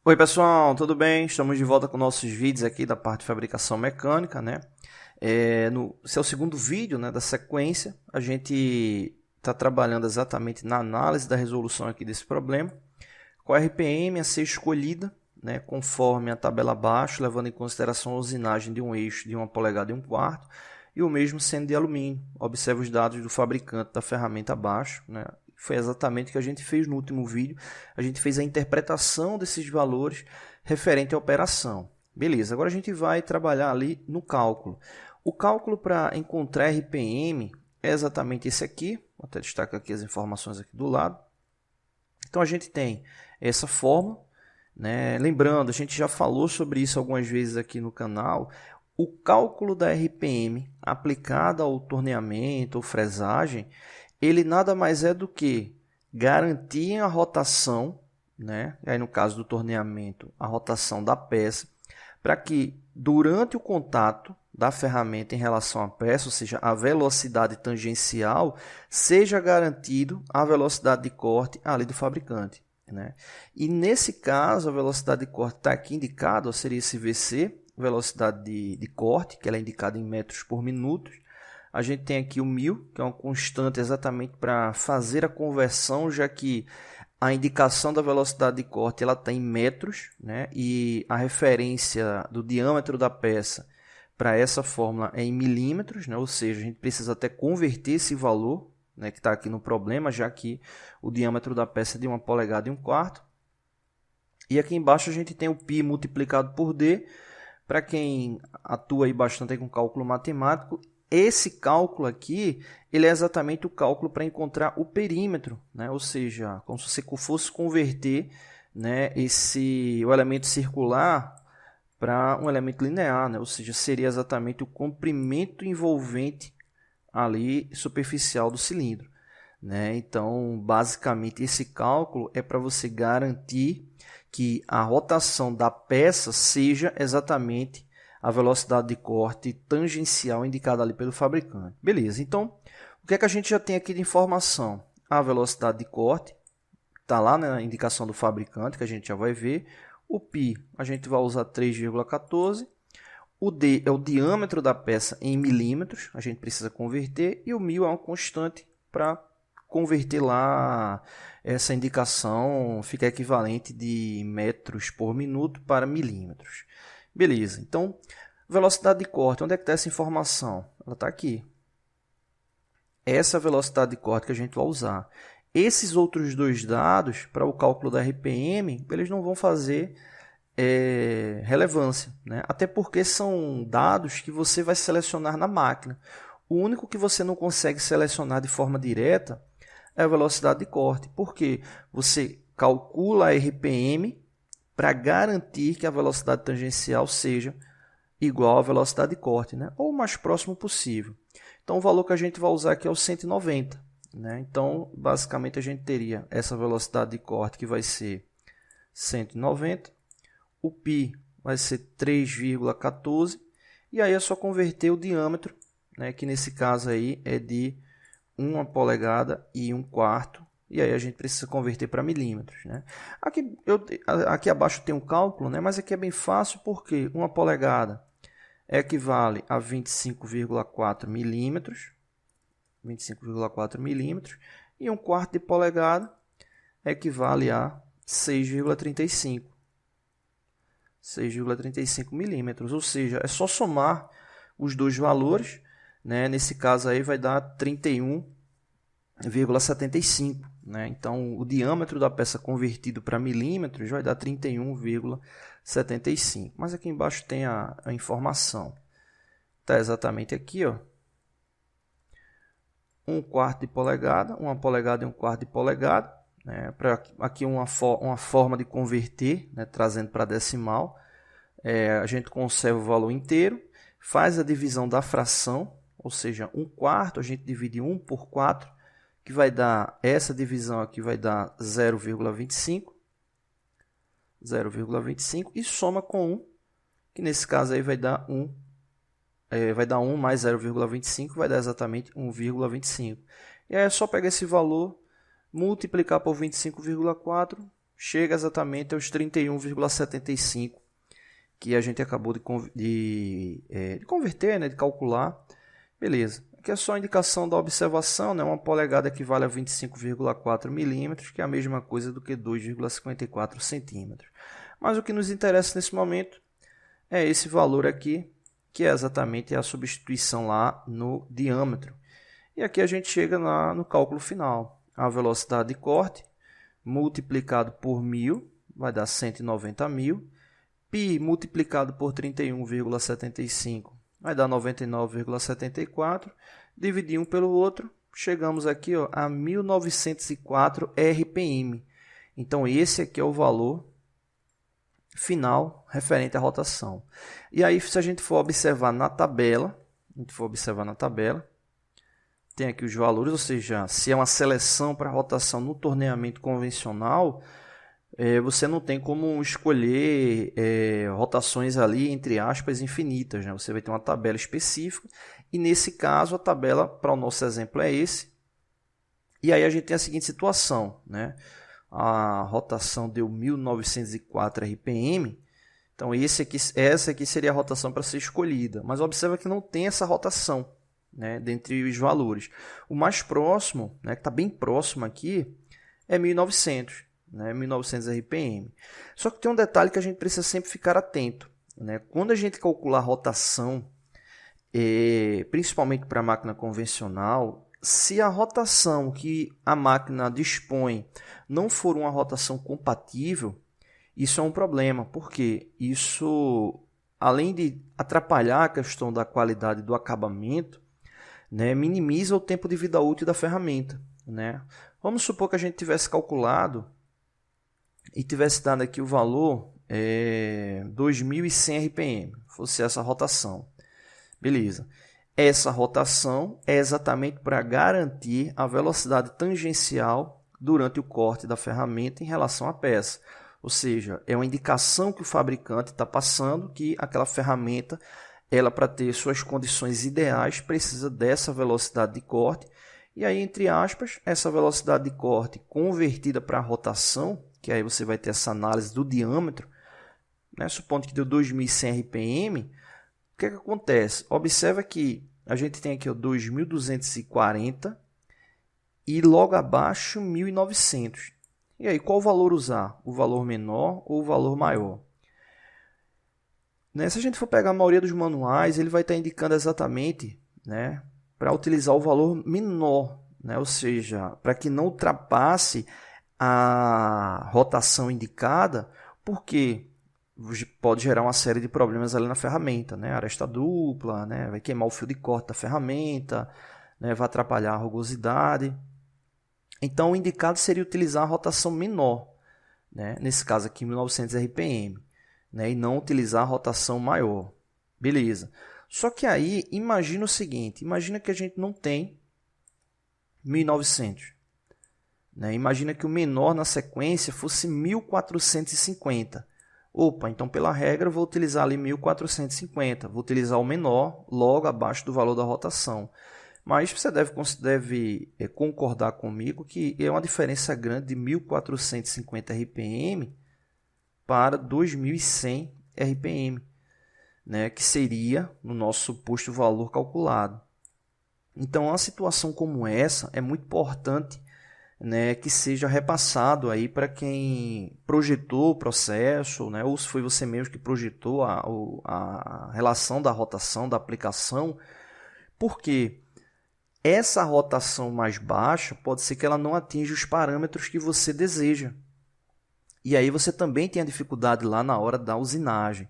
Oi pessoal, tudo bem? Estamos de volta com nossos vídeos aqui da parte de fabricação mecânica, né? No seu segundo vídeo, né, da sequência, a gente está trabalhando exatamente na análise da resolução aqui desse problema, com a RPM a ser escolhida, né, conforme a tabela abaixo, levando em consideração a usinagem de um eixo de 1 polegada e 1/4, e o mesmo sendo de alumínio. Observe os dados do fabricante da ferramenta abaixo, né? Foi exatamente o que a gente fez no último vídeo. A gente fez a interpretação desses valores referente à operação. Beleza, agora a gente vai trabalhar ali no cálculo. O cálculo para encontrar RPM é exatamente esse aqui. Vou até destacar aqui as informações aqui do lado. Então a gente tem essa fórmula, né? Lembrando, a gente já falou sobre isso algumas vezes aqui no canal. O cálculo da RPM aplicada ao torneamento ou fresagem, ele nada mais é do que garantir a rotação, né? Aí no caso do torneamento, a rotação da peça, para que durante o contato da ferramenta em relação à peça, ou seja, a velocidade tangencial, seja garantido a velocidade de corte ali do fabricante, né? E nesse caso, a velocidade de corte está aqui indicada, seria esse VC, velocidade de corte, que ela é indicada em metros por minuto. A gente tem aqui o 1000, que é uma constante exatamente para fazer a conversão, já que a indicação da velocidade de corte ela está em metros, né? E a referência do diâmetro da peça para essa fórmula é em milímetros, né? Ou seja, a gente precisa até converter esse valor, né, que está aqui no problema, já que o diâmetro da peça é de 1 polegada e 1/4. E aqui embaixo a gente tem o π multiplicado por d. Para quem atua aí bastante com cálculo matemático, esse cálculo aqui, ele é exatamente o cálculo para encontrar o perímetro, né? Ou seja, como se você fosse converter, né, o elemento circular para um elemento linear, né? Ou seja, seria exatamente o comprimento envolvente ali superficial do cilindro, né? Então, basicamente, esse cálculo é para você garantir que a rotação da peça seja exatamente a velocidade de corte tangencial indicada ali pelo fabricante. Beleza, então, o que é que a gente já tem aqui de informação? A velocidade de corte está lá na indicação do fabricante, que a gente já vai ver. O π, a gente vai usar 3,14. O d é o diâmetro da peça em milímetros, a gente precisa converter. E o 1000 é uma constante para converter lá essa indicação, fica equivalente de metros por minuto para milímetros. Beleza, então, velocidade de corte, onde é que está essa informação? Ela está aqui. Essa é a velocidade de corte que a gente vai usar. Esses outros dois dados, para o cálculo da RPM, eles não vão fazer relevância, né? Até porque são dados que você vai selecionar na máquina. O único que você não consegue selecionar de forma direta é a velocidade de corte, porque você calcula a RPM para garantir que a velocidade tangencial seja igual à velocidade de corte, né? Ou o mais próximo possível. Então, o valor que a gente vai usar aqui é o 190. Né? Então, basicamente, a gente teria essa velocidade de corte que vai ser 190. O π vai ser 3,14. E aí é só converter o diâmetro, né? Que nesse caso aí é de 1 polegada e 1/4. E aí a gente precisa converter para milímetros, né? Aqui abaixo tem um cálculo, né? Mas aqui é bem fácil porque 1 polegada equivale a 25,4 milímetros. 25,4 milímetros. E 1/4 de polegada equivale a 6,35. 6,35 milímetros. Ou seja, é só somar os dois valores, né? Nesse caso aí vai dar 31,75. Né? Então, o diâmetro da peça convertido para milímetros vai dar 31,75. Mas aqui embaixo tem a informação. Está exatamente aqui, ó. 1/4 de polegada, 1 polegada e 1/4 de polegada. Né? Aqui uma forma de converter, né? Trazendo para decimal. A gente conserva o valor inteiro, faz a divisão da fração, ou seja, 1/4, a gente divide 1 por 4, que vai dar, essa divisão aqui vai dar 0,25. 0,25 e soma com 1, que nesse caso aí vai dar 1. Vai dar 1 mais 0,25, vai dar exatamente 1,25. E aí é só pegar esse valor, multiplicar por 25,4, chega exatamente aos 31,75 que a gente acabou de converter, né, de calcular. Beleza. Aqui é só a indicação da observação, né? Uma polegada equivale a 25,4 milímetros, que é a mesma coisa do que 2,54 centímetros. Mas o que nos interessa nesse momento é esse valor aqui, que é exatamente a substituição lá no diâmetro. E aqui a gente chega no cálculo final. A velocidade de corte multiplicado por 1.000 vai dar 190.000. Π multiplicado por 31,75 vai dar 99,74. Dividir um pelo outro, chegamos aqui a 1904 RPM. Então, esse aqui é o valor final referente à rotação. E aí, se a gente for observar na tabela, tem aqui os valores, ou seja, se é uma seleção para rotação no torneamento convencional, você não tem como escolher rotações ali, entre aspas, infinitas, né? Você vai ter uma tabela específica e, nesse caso, a tabela para o nosso exemplo é esse. E aí a gente tem a seguinte situação, né? A rotação deu 1904 RPM, então essa aqui seria a rotação para ser escolhida, mas observa que não tem essa rotação, né, dentre os valores. O mais próximo, né, que está bem próximo aqui, é 1900. Né, 1900 RPM. Só que tem um detalhe que a gente precisa sempre ficar atento. Né? Quando a gente calcular a rotação, principalmente para a máquina convencional, se a rotação que a máquina dispõe não for uma rotação compatível, isso é um problema, porque isso, além de atrapalhar a questão da qualidade do acabamento, né, minimiza o tempo de vida útil da ferramenta. Né? Vamos supor que a gente tivesse calculado e tivesse dado aqui o valor 2.100 RPM, fosse essa rotação. Beleza. Essa rotação é exatamente para garantir a velocidade tangencial durante o corte da ferramenta em relação à peça. Ou seja, é uma indicação que o fabricante está passando que aquela ferramenta, ela para ter suas condições ideais, precisa dessa velocidade de corte. E aí, entre aspas, essa velocidade de corte convertida para a rotação, que aí você vai ter essa análise do diâmetro, né? Supondo que deu 2.100 RPM, o que acontece? Observa que a gente tem aqui 2.240 e logo abaixo 1.900. E aí, qual valor usar? O valor menor ou o valor maior? Se a gente for pegar a maioria dos manuais, ele vai estar indicando exatamente, né, para utilizar o valor menor, né? Ou seja, para que não ultrapasse a rotação indicada, porque pode gerar uma série de problemas ali na ferramenta, né? Aresta dupla, né? Vai queimar o fio de corte da ferramenta, né? Vai atrapalhar a rugosidade. Então, o indicado seria utilizar a rotação menor, né? Nesse caso aqui, 1900 RPM, né? E não utilizar a rotação maior. Beleza. Só que aí, imagina o seguinte, imagina que a gente não tem 1900. Né? Imagina que o menor na sequência fosse 1450. Opa, então pela regra eu vou utilizar ali 1450. Vou utilizar o menor logo abaixo do valor da rotação. Mas você deve concordar comigo que é uma diferença grande de 1450 RPM para 2100 RPM, né? Que seria no nosso suposto valor calculado. Então, uma situação como essa é muito importante, né, que seja repassado aí para quem projetou o processo, né, ou se foi você mesmo que projetou a relação da rotação, da aplicação, porque essa rotação mais baixa pode ser que ela não atinja os parâmetros que você deseja. E aí você também tem a dificuldade lá na hora da usinagem.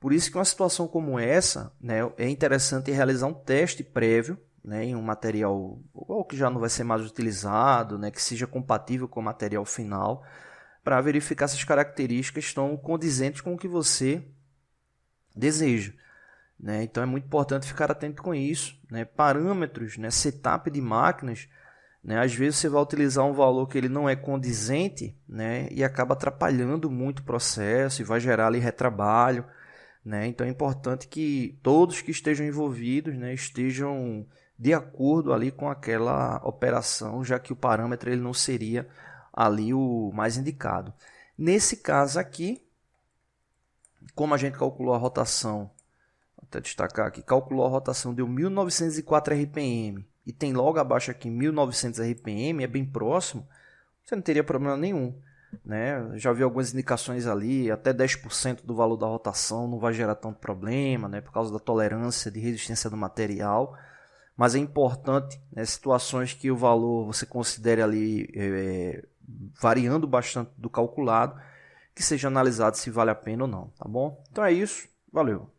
Por isso que uma situação como essa, né, é interessante realizar um teste prévio, né, em um material ou que já não vai ser mais utilizado, né, que seja compatível com o material final, para verificar se as características estão condizentes com o que você deseja. Né? Então é muito importante ficar atento com isso. Né? Parâmetros, né, setup de máquinas, né, às vezes você vai utilizar um valor que ele não é condizente, né, e acaba atrapalhando muito o processo e vai gerar ali retrabalho. Né? Então é importante que todos que estejam envolvidos, né, estejam de acordo ali com aquela operação, já que o parâmetro ele não seria ali o mais indicado. Nesse caso aqui, como a gente calculou a rotação, vou até destacar aqui, calculou a rotação, deu 1904 RPM e tem logo abaixo aqui 1900 RPM, é bem próximo, você não teria problema nenhum. Né? Já vi algumas indicações ali, até 10% do valor da rotação não vai gerar tanto problema, né? Por causa da tolerância de resistência do material. Mas é importante, né, situações que o valor você considere ali variando bastante do calculado, que seja analisado se vale a pena ou não, tá bom? Então é isso, valeu!